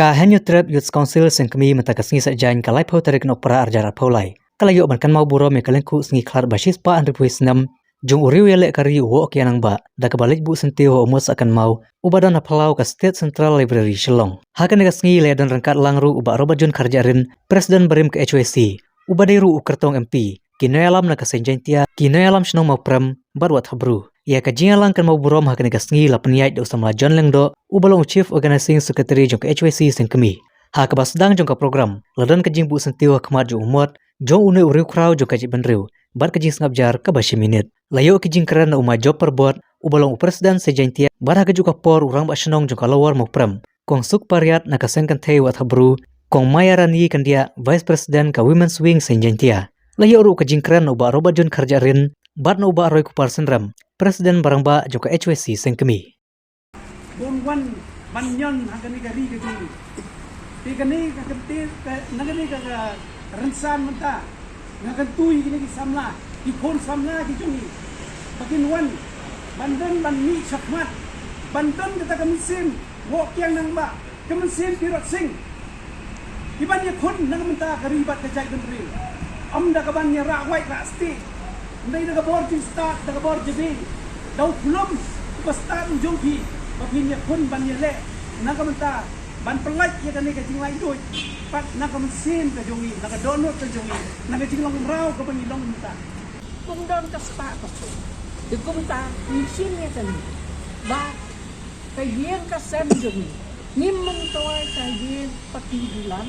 Ka Hanyu Trap Youth Council sengkemi mentakas ngi sajain kalai pau tarik no para arjara paulai. Kalayo bankan mau buro me kalengku sengi klar basis pa andri puisnam jung uriu yale kari wo kianang ba da kabalik bu sentio umos akan mau ubadan apalau ka State Central Library Shillong. Hakan negas ngi ledan rangkat langru uba robajun karjarin Presiden Barim ke HWC ubadairu ukertong MP kinayalam na kasenjentia kinayalam shnong mau prem barwat habru. Ia kajingalang kan mau burom hakan negas ngi lapniait do samla John Lengdo ubalong Chief Organizing Secretary jong ke HWC sengkemi. Ha kabasdang jong ka program ladan kajing bu sentio kemar jong umot jong une uriu krau jong kajik benriu bar kajing ngabjar ka bashi minit. Layo kajing keren na uma job perbot ubalong presiden sejentia bar ha kajuka por urang ba shenong jong kalawar mo prem. Kong suk pariat na kasengkan tei wat habru kong mayarani kan dia Vice President ka Women's Wing sejentia. Layo uru kajing keren na uba robajon karjarin bar na uba roy kupar senram Presiden barang ba jong ka HWC sengkemi. Wan manyon hagani gari gari. Tigani kakentir nagani ka rensan menta. Ngakantui gini samla, dikon samla dijungi. Bakin wan bandan banmi sakmat. Bandan kita kemesin wok yang nang ba. Kemesin pirot sing. Iban ya kon nang menta karibat kajak bentri. Amda kabannya rawai rasti. Ndai daga bor ti start daga bor jebi. Dau belum pasta ujung pi. Bapinya kun ban yele nakamenta ban pelaj ya kan ka jinglai doi pat nakamesin ka jongi naka donot ka jongi naka jinglong raw ka pangilong menta kung don ka spa ko de kung ta misin ya kan ba kayen ka sen jongi nimmen toy ka yen pati bulan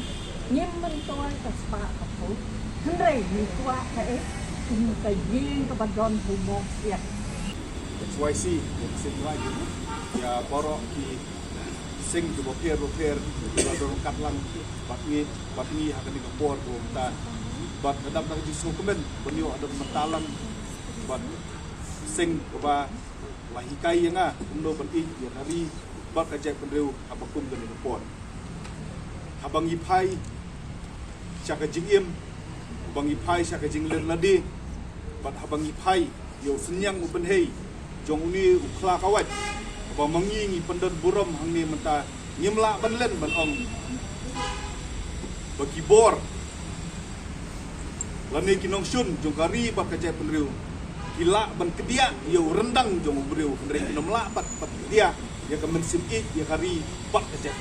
nimmen toy ka spa ko hendrai ni tua ka kung kayen ka badon humok ya HYC sing lagi ya borok di sing di boper dorong katlang batni akan digempor ta bat kedap nak di dokumen benio ada mentalang bat sing ba lahikai yang undo beri ya hari bat kajak pendeu apakum dan digempor habang ipai syaka jingim bang ipai syaka jingler ladi bat habang ipai yo senyang ubenhei jong uni ukla kawat apa mengingi pendan buram hang ni menta nyemla banlen ban ong bagi bor lani kinong syun jong kari ba kajai penriu kila ban kedia yo rendang jong briu pendri kinom la bat kedia ya ka mensim ik ya kari bat kajai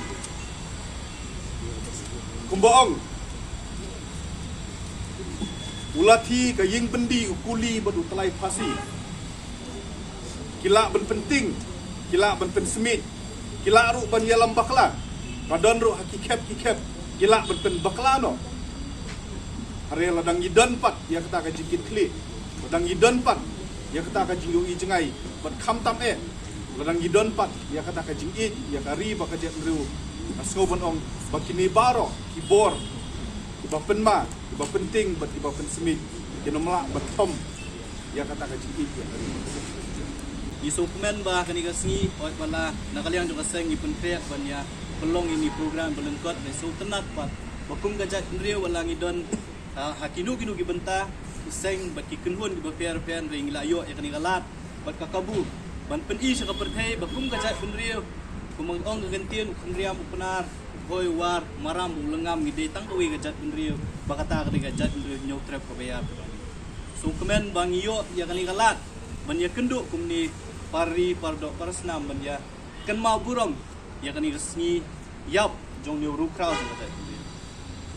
kumbaong ulati ka ying bendi ukuli badu telai pasi kila ben penting, kila ben pensemit, kila ru ban yalam bakla, radon ru hakikep, kila ben pen bakla no. Hari ladang idan pat, ya kata ka jikit kli, ladang idan pat, ya kata ka jingui jengai, ban kham tam ladang idan pat, ya kata ka jingit, ya kari baka jet ru, asko ban ong bakini baro, kibor, iba penma, iba penting, bat iba pensemit, kinomla bat tom, ya kata ka jingit, ya kari. Isukumen bah kaniga singi oi bala nakaliang juga seng ipun krek banya pelong ini program belengkot besu tenat pat bakum gajak nriu wala ngidon hakinu kinu gibenta seng baki kenhun di baper pen ring layo ya kaniga lat bat kakabu ban pen i saka perthai bakum gajak nriu kumang ong gentian kandriam penar boy war maram lengam gide tang oi gajak nriu bakata kaniga gajak nriu nyau trap ka bayar sukumen bang iyo ya kaniga lat banya kenduk kumni pari pardo parasnam banya kan mau burong ya kan iresni yap jong ni rukrau jong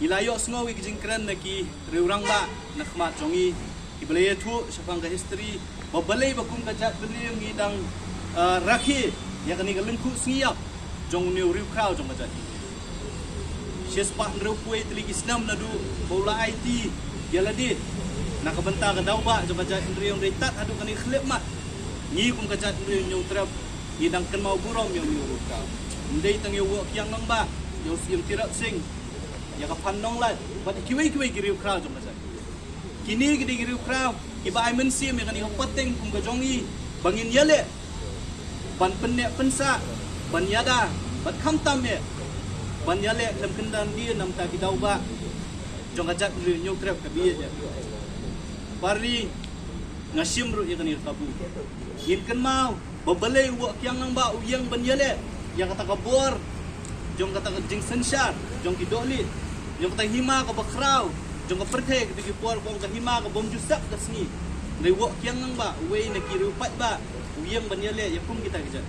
ilayo sngowi kijing kran naki reurang ba nakmat jongi ibelaya thu sapang ka history babalai bakum ka jat beli ngidang rakhi ya kan igalengku sngiap jong ni rukrau jong ka jat sespa nrupui tli islam nadu bola IT yaladi nakabenta ka daw ba jong ka jat ndriong retat adu kan ikhlep mat ni kung kajat nyo nyong trap idang kan mau burom yung nyuruk ka ndai tang yo kyang nang ba yo sim tirat sing ya ka pannong lat bat kiwai giriu crowd jong kajat kini gidi giriu crowd iba ai men sim ya kan yo pateng kung ka jongi bangin yale ban penne pensa ban yada bat kham tam me ban yale lam kendan dia nam ta ki daw ba jong kajat nyong trap ka biye ja pari ngasim ru ikan irkabu yin kan mau babalai wa kyang nang ba uyang ban yale ya kata kabor jong kata jing sensyar jong ki dolit jong kata hima ka bakrau jong ka perthe ki ki por bong ka hima ka bom jusap ka sngi nei wo kyang nang ba we na ki rupat ba uyang ban yale ya kum kita kejat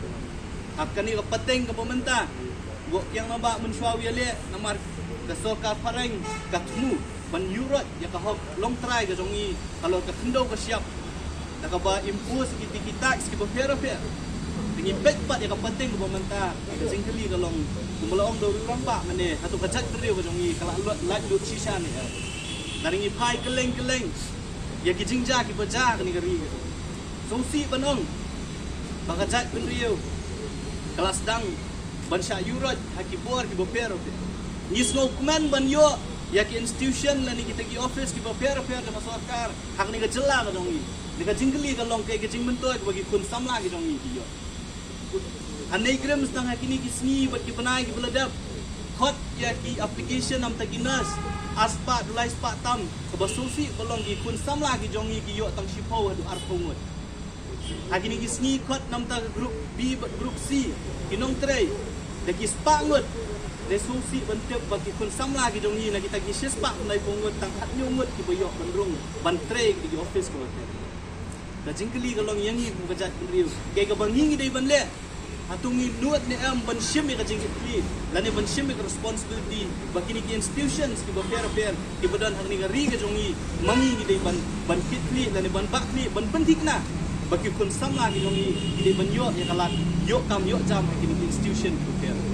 akani ka pateng ka pemerintah wo kyang nang ba mun shwa yale namar ka soka pareng ka tmu ban yurot ya ka hok long try ka jong i kalau ka khndo ka siap da ka ba impose ki tax ki ba fair dengan bet yang penting ke pemerintah sing kali kalau kumulaong do orang pak mane satu kacak teriu ke jongi kalau lat lut sisa ni dari ni pai keleng ya ki jingja ki baja ni kari so si banong bagajat teriu kalau sedang bansha yurot haki bor ki boper ni snow kuman ban yo ya ki institution la ni kita ki office ki boper de masakar hak ni ke jela ke jongi ni ke jingli kalau ke jing bentoy bagi kun samla ki jongi ki yo Anai gram setengah kini kisni buat kipenai kipeladap. Hot ya ki application nam taginas aspa dulai spa tam kebasusi belong ki kun samla ki jongi ki yo tang shipau adu arpungut. Hakini kisni hot nam ta grup B grup C kinong tray dagi spa ngut resusi bentep bagi kun samla ki jongi na kita ki spa nai pungut tang hat nyungut ki boyok bandrung ban tray di office ko. Da jingkeli kalong yangi ku kajat riu. Kay ka bangingi dai ban le. Hatungi nuat ni am ban shimi ka jingkeli. Lani ban shimi ka responsibility bagi ni institutions ki baper ki badan hang ni ngari ka jongi mangi ni dai ban fitli lani ban bakli ban pentikna bagi kun samla ki jongi ki dai ban yo ya kalat yo kam yo jam ki ni institution ki baper.